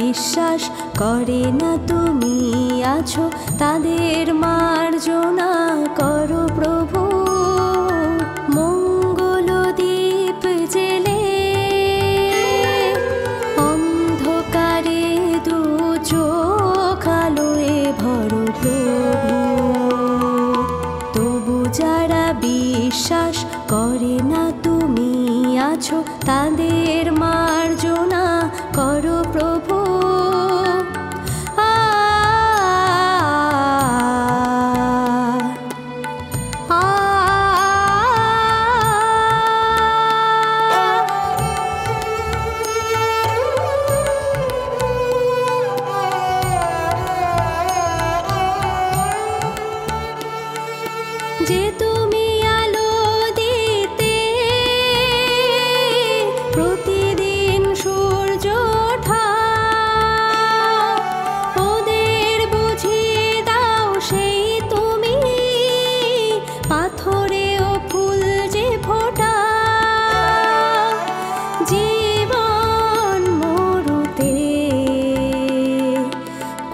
বিশ্বাস করে না তুমি আছো তাদের মার্জনা করো প্রভু। মঙ্গল দ্বীপ জেলে অন্ধকারে দু চোখ আলোয় ভরো প্রভু। তবু যারা বিশ্বাস করে না তুমি আছো তাদের মার্জনা করো প্রভু। যে তুমি আলো দিতে প্রতিদিন সূর্য ওঠা, ওদের বুঝিয়ে দাও সেই তুমি পাথরেও ফুল যে ফোটা। জীবন মরুতে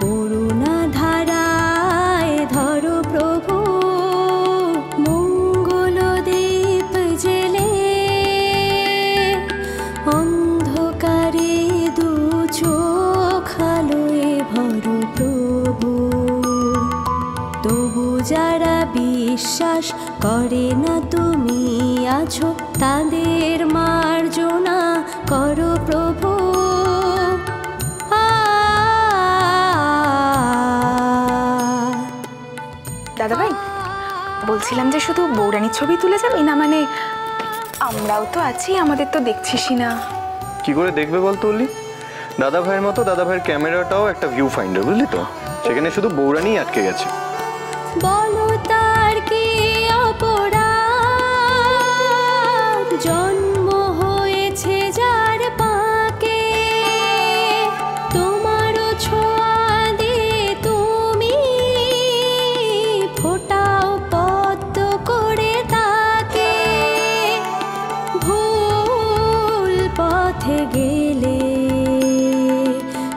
করুণা ধারায় ধরো প্রভু। মঙ্গল দ্বীপ জেলে অন্ধকারে দু চোখ আলোয় ভরো প্রভু। তবু যারা বিশ্বাস করে না তুমি আছো তাদের মার্জনা করো প্রভু। দাদা ভাই, বলছিলাম যে শুধু বৌরানির ছবি তুলে যাবি না, মানে আমরাও তো আছি, আমাদের তো দেখছিসই না। কি করে দেখবে বলতো অলি? দাদা ভাইয়ের মতো দাদা ভাইয়ের ক্যামেরাটাও একটা ভিউ ফাইন্ডার, বুঝলি তো? সেখানে শুধু বৌরানি আটকে গেছে। বলো তার কি অপরাধ, জন্ম হয়েছে যার পাকে। তোমারও ছোঁয়া দিয়ে তুমি ফোটাও পদ্ম করে তাকে। ভুল পথে গেলে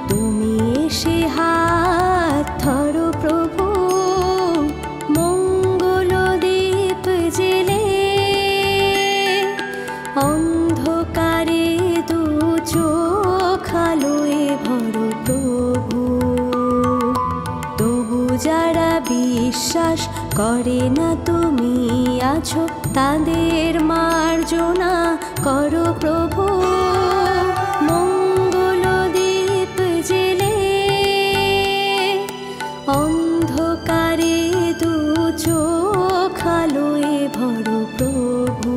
তুমি এসে হাত ধরো প্রভু। মঙ্গল দ্বীপ জেলে অন্ধকারে দু চোখ আলোয় ভরো প্রভু। তবু যারা বিশ্বাস করে না তুমি আছো তাদের মার্জনা করো প্রভু। মঙ্গল দ্বীপ জেলে অন্ধকারে দু চোখ আলোয় ভরো প্রভু।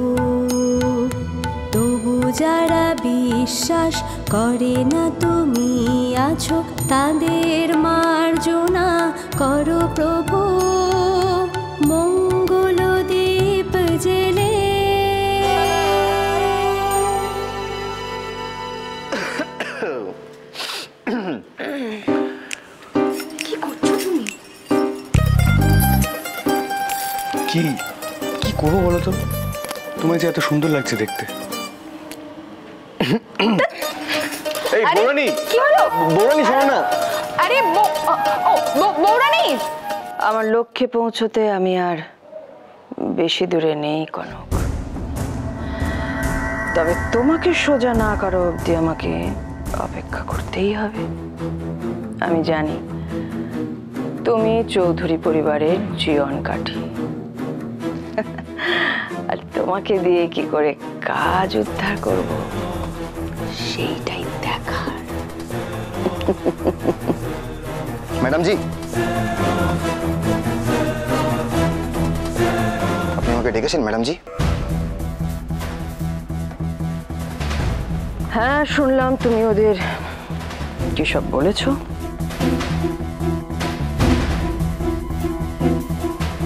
তবু যারা বিশ্বাস করে না তুমি আছো তাদের মার্জনা করো প্রভু। মঙ্গল দ্বীপ জেলে। কি করছো তুমি? কি কি করবো বলো তো? তোমায় যে এত সুন্দর লাগছে দেখতে। এই আরে, বৌরানি, কি হলো? বৌরানি শোনো না। আরে বৌরানি, আমার লক্ষ্যে পৌঁছতে আমি আর বেশি দূরে নেই কনক। তবে তোমাকে সোজা না করো অবধি আমাকে অপেক্ষা করতেই হবে। আমি জানি তুমি চৌধুরী পরিবারের জীবন কাঠি, আর তোমাকে দিয়ে কি করে কাজ উদ্ধার করব সেইটাই দেখার। ম্যাডাম জি, আপনি আমাকে ডেকেছেন ম্যাডাম জি? হ্যাঁ, শুনলাম তুমি ওদের কি সব বলেছ।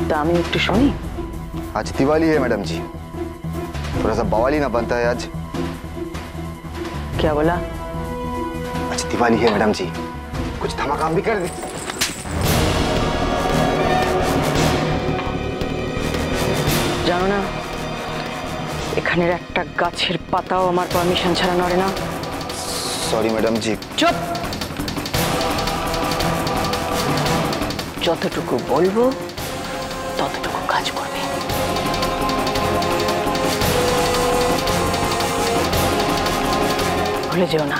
তা আমি একটু শুনি। आज दिवाली है मैडम जी, थोड़ा सा बवाली ना बनता है आज? क्या बोला? आज दिवाली है मैडम जी, कुछ धमाका भी कर दे। জানো না, এখানের একটা গাছের পাতাও আমার পারমিশন ছাড়া নড়ে না। सॉरी मैडम जी। চুপ! যতটুকু বলবো ততটুকু কাজ করবে। ভুলে যেও না,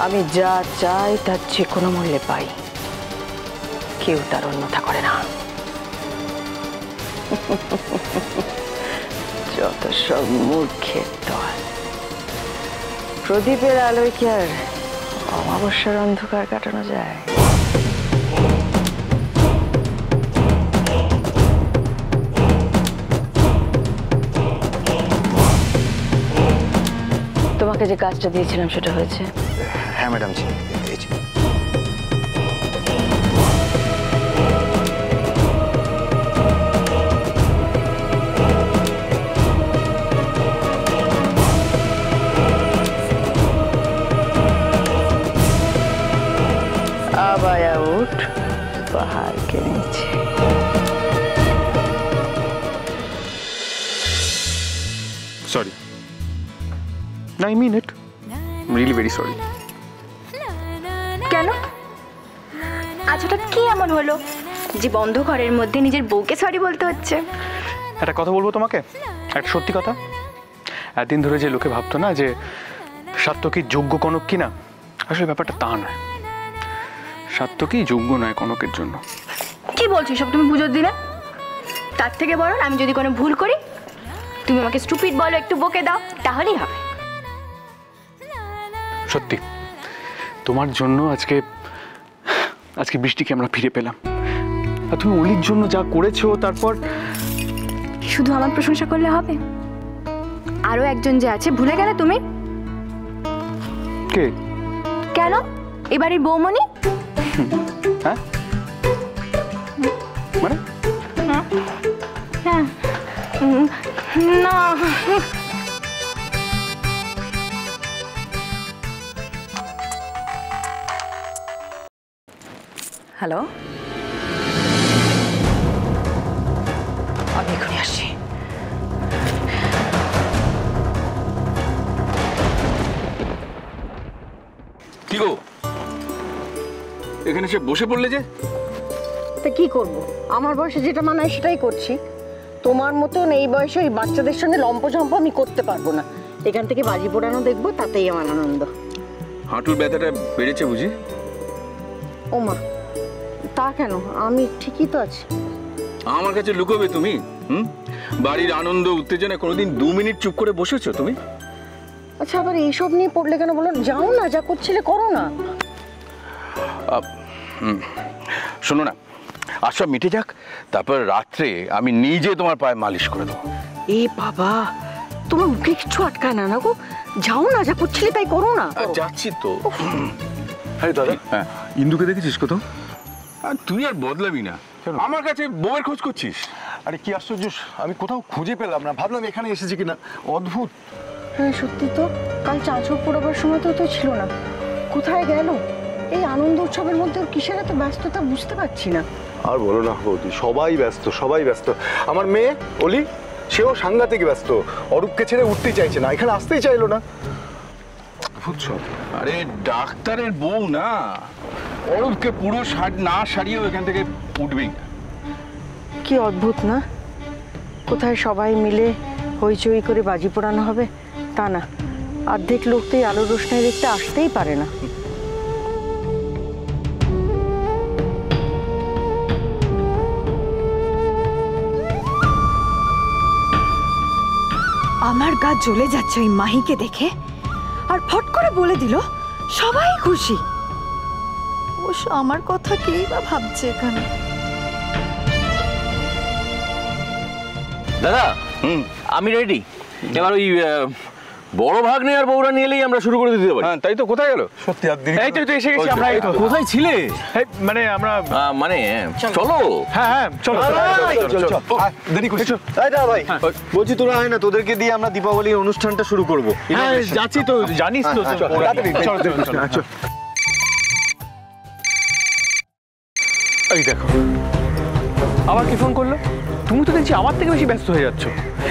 আমি যা চাই তার যে কোনো মূল্যে পাই, কেউ তার অন্যথা করে না। যত সব মূর্খের দল। প্রদীপের আলোয় কি আর অমাবস্যার অন্ধকার কাটানো যায়? তোমাকে যে কাজটা দিয়েছিলাম সেটা হয়েছে? হ্যাঁ ম্যাডাম জি, এই যে। আবায়া উঠ পাহাড়কে নিচে। সরি, না I mean it, really very sorry. কেন আজ হঠাৎ কি এমন হলো যে বন্ধ ঘরের মধ্যে নিজের বউকে সরি বলতে হচ্ছে? একটা কথা বলবো তোমাকে, একটা সত্যি কথা। একদিন ধরে যে লোকে ভাবতো না যে সাত্তকী যোগ্য কনক কিনা, আসলে ব্যাপারটা তা নয়। সাত্তকী যোগ্য নয় কনকের জন্য। কি বলছো সব তুমি পুজোর দিনে? তার থেকে বরং আমি যদি কোনো ভুল করি তুমি আমাকে স্টুপিড বলো, একটু বকে দাও, তাহলেই হবে। সত্যি তোমার জন্য আজকে বৃষ্টিকে আমরা ফিরে পেলাম। আর তুমি অলির জন্য যা করেছো, তারপর শুধু আমার প্রশংসা করলে হবে? আরো একজন যে আছে ভুলে গেলে তুমি? কে? কেন এবারে বৌমনি? হ্যাঁ মানে হ্যাঁ না, হ্যালো, আমি এখনই আসছি। কি গো, এখানে সে বসে পড়লে যে? তা কি করব, আমার বয়সে যেটা মানায় সেটাই করছি। তোমার মতন এই বয়সে ওই বাচ্চাদের সঙ্গে লম্পঝম্প আমি করতে পারবো না। এখান থেকে বাজি পোড়ানো দেখবো, তাতেই আমার আনন্দ। হাঁটুর ব্যথাটা বেড়েছে বুঝি? ওমা, তা কেন? আমি ঠিকই তো আছি। আমার কাছে লুকোবে তুমি? বাড়ির আনন্দ উত্তেজনা কোনোদিন 2 মিনিট চুপ করে বসেছো তুমি? আচ্ছা, আবার এইসব নিয়ে পড়লে কেন বলো? যাও না, যা করছিলে করো না। শোনো না, আর সব মিটে যাক, তারপর রাত্রে আমি নিজে তোমার পায়ে মালিশ করে দেবো। এ বাবা, তোমার মুখে কিছু আটকায় না না গো? যাও না, যা করছিলে তাই করো না। যাচ্ছি তো। আরে দাদা, হ্যাঁ, ইন্দুকে দেখেছিস কোথাও? আর তুই আর বদলাবি না, আমার কাছে বউয়ের খোঁজ করছিস? আরে কি আশ্চর্য, আমি কোথাও খুঁজে পেলাম না, ভাবলাম এখানে এসেছি কিনা। অদ্ভুত। হ্যাঁ সত্যি তো, কাল চাঁচর পোড়াবার সময় তো ছিল না। কোথায় গেল? এই আনন্দ উৎসবের মধ্যে ওর কিসের এত ব্যস্ততা বুঝতে পারছি না। আর বলো না বৌদি, সবাই ব্যস্ত, সবাই ব্যস্ত। আমার মেয়ে অলি, সেও সাংঘাতিক ব্যস্ত। অরূপকে ছেড়ে উঠতেই চাইছে না, এখানে আসতেই চাইলো না। বুঝছো? আরে ডাক্তারের বউ না, অরূপকে পুরো না সারিয়েও এখান থেকে উঠবেই না। কি অদ্ভুত না? কোথায় সবাই মিলে হইচই করে বাজি পোড়ানো হবে, তা না, অর্ধেক লোক তো এই আলো রোশনাই দেখতে আসতেই পারে না। আমার গা জ্বলে যাচ্ছে ওই মাহিকে দেখে, আর ফট করে বলে দিল সবাই খুশি। অবশ্য আমার কথা কেই বা ভাবছে এখানে। দাদা, আমি রেডি। এবার ওই বড় ভাগ্নে আর বউরা নিয়ে এলেই আমরা শুরু করে দিতে পারি। হ্যাঁ, তাই তো। কোথায় গেল? সত্যি আর দেরি। এই তো এসে গেছি আমরা। কোথায় ছিলে? মানে আমরা মানে চলো। হ্যাঁ চলো। দেরি করছিস? তাই না ভাই, বলছি তোরা হয় না, তোদেরকে দিয়ে আমরা দীপাবলির অনুষ্ঠানটা শুরু করবো। হ্যাঁ যাচ্ছি তো, জানিস তো। এই দেখো, আবার কি ফোন করলো? তুমি তো দেখছি আমার থেকে বেশি ব্যস্ত হয়ে যাচ্ছ।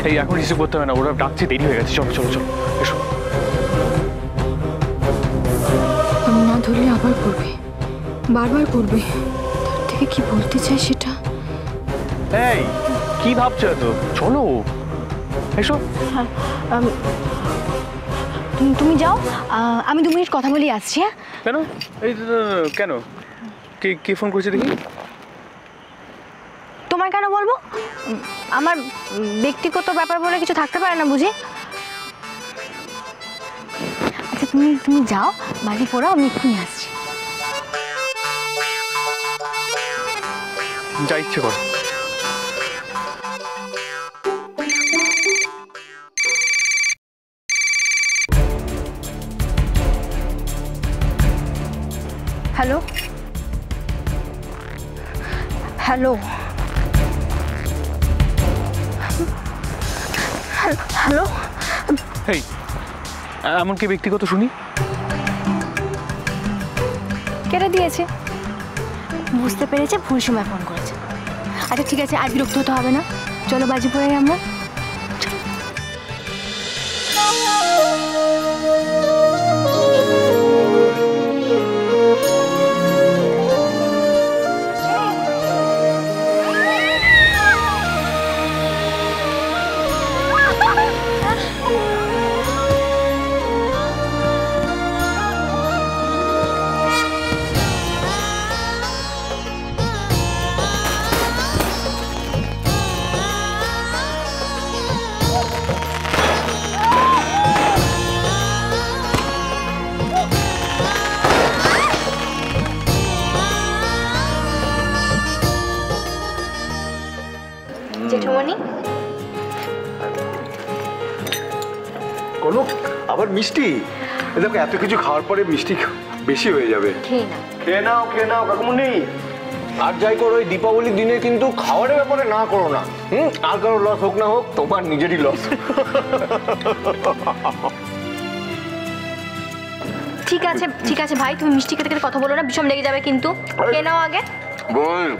এই এখন রিসিভ করতে হবে না, ওরা ডাকছে, দেরি হয়ে গেছে। চলো চলো চলো, এসো। আমি না ধরলে আবার করবে, বারবার করবে, তার থেকে তোমাকে কি বলতে চাই সেটা। এই কি ভাবছো এত? চলো এসো। তুমি যাও, আমি 2 মিনিট কথা বলি আসছি। হ্যাঁ কেন? এই কেন? কে ফোন করেছে দেখি? তোমায় কেন বলবো? আমার ব্যক্তিগত ব্যাপার বলে কিছু থাকতে পারে না বুঝি? আচ্ছা তুমি যাও, বাড়ি পড়াও, আমি এক্ষুনি আসছি। যা ইচ্ছে করো। Hello hello hello. এই এমন কি ব্যক্তিগত শুনি? কেটে দিয়েছে, বুঝতে পেরেছে ভুল সময় ফোন করেছে। আচ্ছা ঠিক আছে, আর বিরক্ত হতে হবে না, চলো বাজি পড়াই আমরা। জেঠুমনি, কোনো আবার মিষ্টি? দেখো এত কিছু খাওয়ার পরে মিষ্টি বেশি হয়ে যাবে। খেয়ে নাও। খেয়ে নাও কাকুমনি। আর যাই করো ওই দীপাবলির দিনে কিন্তু খাওয়ারের ব্যাপারে না করো না। আর কারো লস হোক না হোক, তোমার নিজেরই লস। ঠিক আছে ঠিক আছে ভাই, তুমি মিষ্টি খেতে খেতে কথা বলো না, বিষম লেগে যাবে কিন্তু। খেয়ে নাও আগে। বল,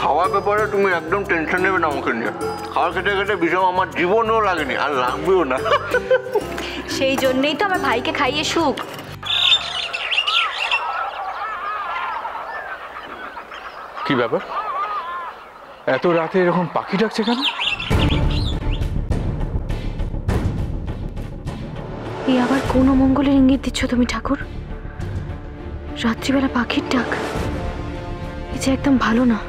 খাওয়ার ব্যাপারে তুমি একদম টেনশন নেবে না আমাকে নিয়ে। খাওয়া খেতে খেতে বিষম আমার জীবনও লাগেনি, আর লাগবেও না। সেই জন্যই তো আমার ভাইকে খাইয়ে সুখ। কি ব্যাপার, এত রাতে এরকম পাখি ডাকছে কেন? এই আবার কোন মঙ্গলের ইঙ্গিত দিচ্ছ তুমি ঠাকুর? রাত্রিবেলা পাখির ডাক, এ যে একদম ভালো না।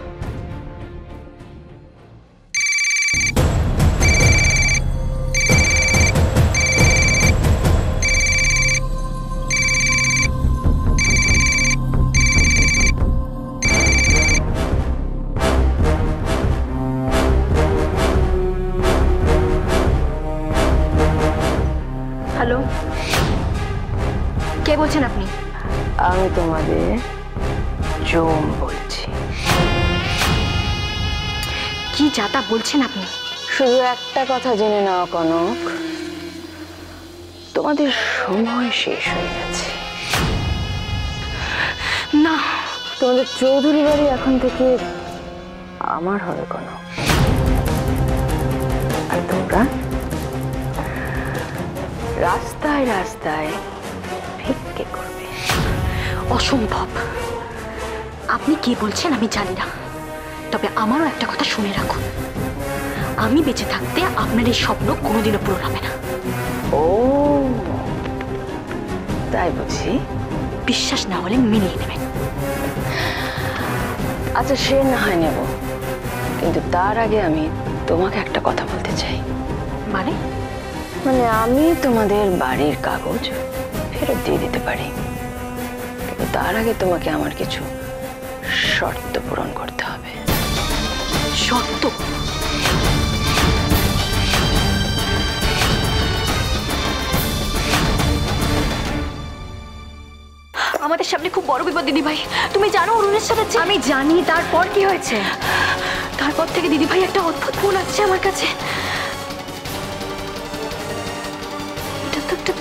হ্যালো, কে বলছেন আপনি? আমি তোমাদের জম বলছি। কি যাতা বলছেন আপনি? শুধু একটা কথা জেনে নাও কনক, তোমাদের সময় শেষ হয়ে গেছে। না, তোমাদের চৌধুরী বাড়ি এখন থেকে আমার হবে কনক। আর তোমরা রাস্তায় রাস্তায় ভিক্ষে করবে। অসম্ভব। আপনি কি বলছেন আমি জানি না, তবে আমারও একটা কথা শুনে রাখুন, আমি বেঁচে থাকতে আপনার এই স্বপ্ন কোনোদিনও পূরণ হবে না। ও তাই বুঝি? বিশ্বাস না হলে মিলিয়ে নেবেন। আচ্ছা সে না হয় নেব, কিন্তু তার আগে আমি তোমাকে একটা কথা বলতে চাই। মানে? মানে আমি তোমাদের বাড়ির কাগজ ফেরত দিয়ে দিতে পারি, কিন্তু তার আগে তোমাকে আমার কিছু শর্ত পূরণ করতে হবে। শর্ত? আমাদের সামনে খুব বড় বিপদ দিদি ভাই, তুমি জানো অরুণের সাথে? আমি জানি, তারপর কি হয়েছে? তারপর থেকে দিদি ভাই একটা অদ্ভুত ফোন আসছে আমার কাছে। এটা তো একটা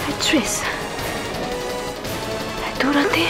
অ্যাড্রেস। এত রাতে